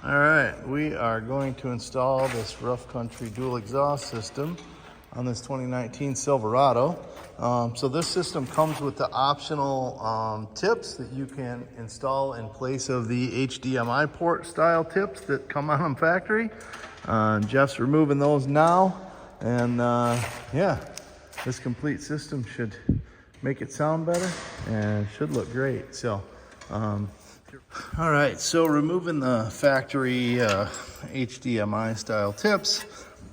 All right, we are going to install this rough country dual exhaust system on this 2019 Silverado. So this system comes with the optional tips that you can install in place of the HDMI port style tips that come on them factory. Jeff's removing those now, and yeah, this complete system should make it sound better and should look great. So all right, so removing the factory HDMI style tips,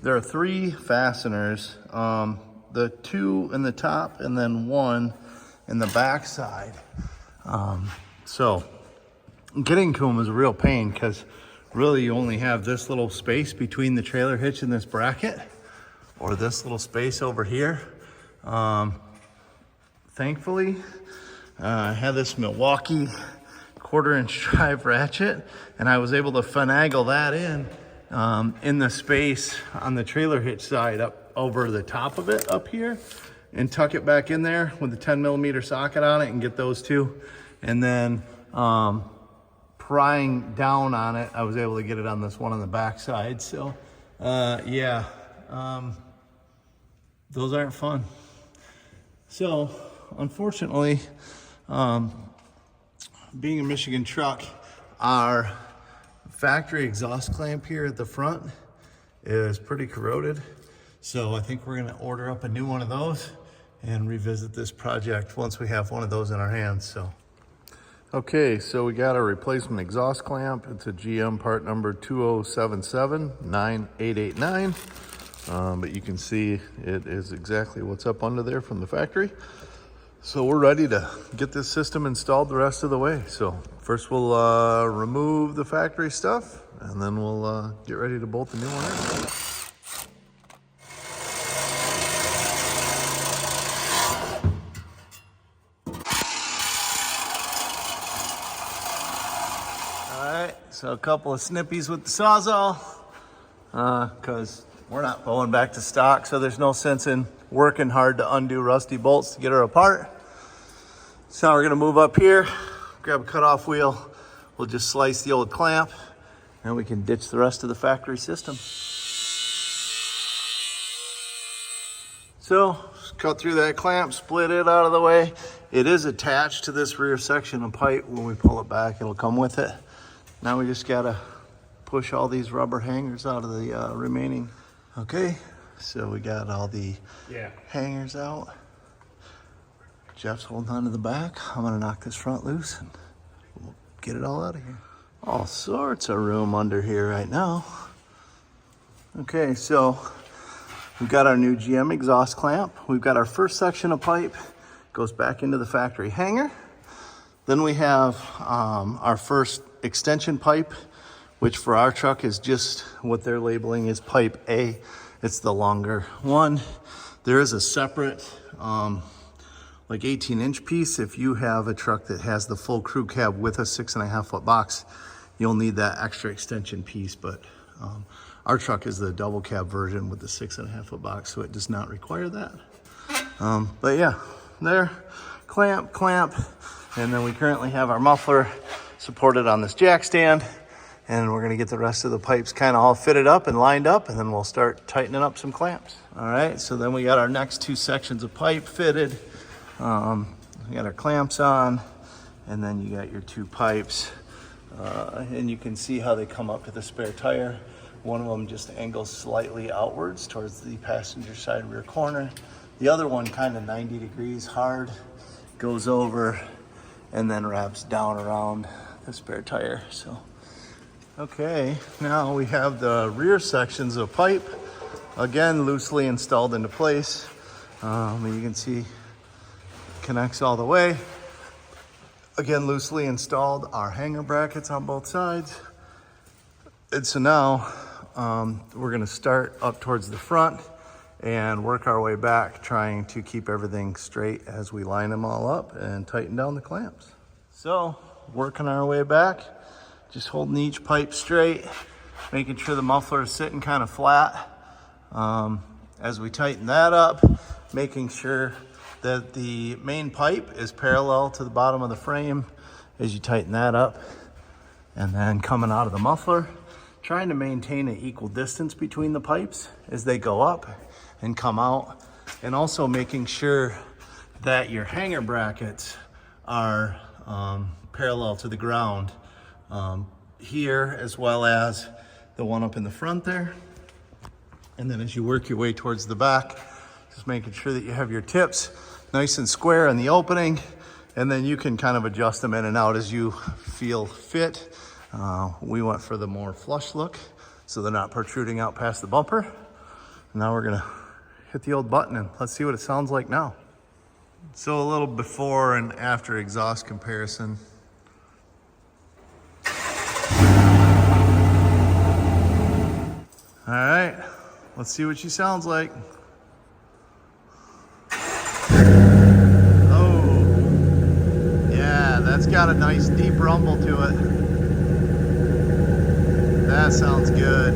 there are 3 fasteners, the 2 in the top and then 1 in the back side. So getting to them is a real pain because really you only have this little space between the trailer hitch and this bracket, or this little space over here. Thankfully, I have this Milwaukee 1/4-inch drive ratchet, and I was able to finagle that in the space on the trailer hitch side up over the top of it up here, and tuck it back in there with the 10mm socket on it and get those 2. And then prying down on it, I was able to get it on this one on the back side. So yeah, those aren't fun. So unfortunately, being a Michigan truck, our factory exhaust clamp here at the front is pretty corroded. So I think we're gonna order up a new one of those and revisit this project once we have one of those in our hands. So, okay, so we got a replacement exhaust clamp. It's a GM part number 2077-9889. But you can see it is exactly what's up under there from the factory. So we're ready to get this system installed the rest of the way. So first we'll remove the factory stuff, and then we'll get ready to bolt the new one in. All right, so a couple of snippies with the Sawzall, because we're not going back to stock, so there's no sense in working hard to undo rusty bolts to get her apart. So now we're gonna move up here, grab a cutoff wheel. We'll just slice the old clamp, and we can ditch the rest of the factory system. So just cut through that clamp, split it out of the way. It is attached to this rear section of pipe. When we pull it back, it'll come with it. Now we just gotta push all these rubber hangers out of the remaining. Okay, so we got all the hangers out. Jeff's holding on to the back. I'm gonna knock this front loose and we'll get it all out of here. All sorts of room under here right now. Okay, so we've got our new GM exhaust clamp. We've got our first section of pipe, goes back into the factory hanger. Then we have our first extension pipe, which for our truck is just what they're labeling as pipe A. It's the longer one. There is a separate like 18-inch piece. If you have a truck that has the full crew cab with a 6.5-foot box, you'll need that extra extension piece. But our truck is the double cab version with the 6.5-foot box, so it does not require that. But yeah, there, clamp, and then we currently have our muffler supported on this jack stand. And we're gonna get the rest of the pipes kind of all fitted up and lined up, and then we'll start tightening up some clamps. All right, so then we got our next 2 sections of pipe fitted. We got our clamps on, and then you got your 2 pipes. And you can see how they come up to the spare tire. One of them just angles slightly outwards towards the passenger side rear corner. The other one kind of 90 degrees hard, goes over, and then wraps down around the spare tire. So. Okay, now we have the rear sections of pipe, again, loosely installed into place. You can see it connects all the way. Again, loosely installed our hanger brackets on both sides. And so now we're gonna start up towards the front and work our way back, trying to keep everything straight as we line them all up and tighten down the clamps. So, working our way back. Just holding each pipe straight, making sure the muffler is sitting kind of flat. As we tighten that up, making sure that the main pipe is parallel to the bottom of the frame as you tighten that up. And then coming out of the muffler, trying to maintain an equal distance between the pipes as they go up and come out, and also making sure that your hanger brackets are parallel to the ground here, as well as the one up in the front there. And then as you work your way towards the back, just making sure that you have your tips nice and square in the opening, and then you can kind of adjust them in and out as you feel fit. We went for the more flush look, so they're not protruding out past the bumper. Now we're gonna hit the old button and let's see what it sounds like now. So a little before and after exhaust comparison. All right, let's see what she sounds like. Oh, yeah, that's got a nice deep rumble to it. That sounds good.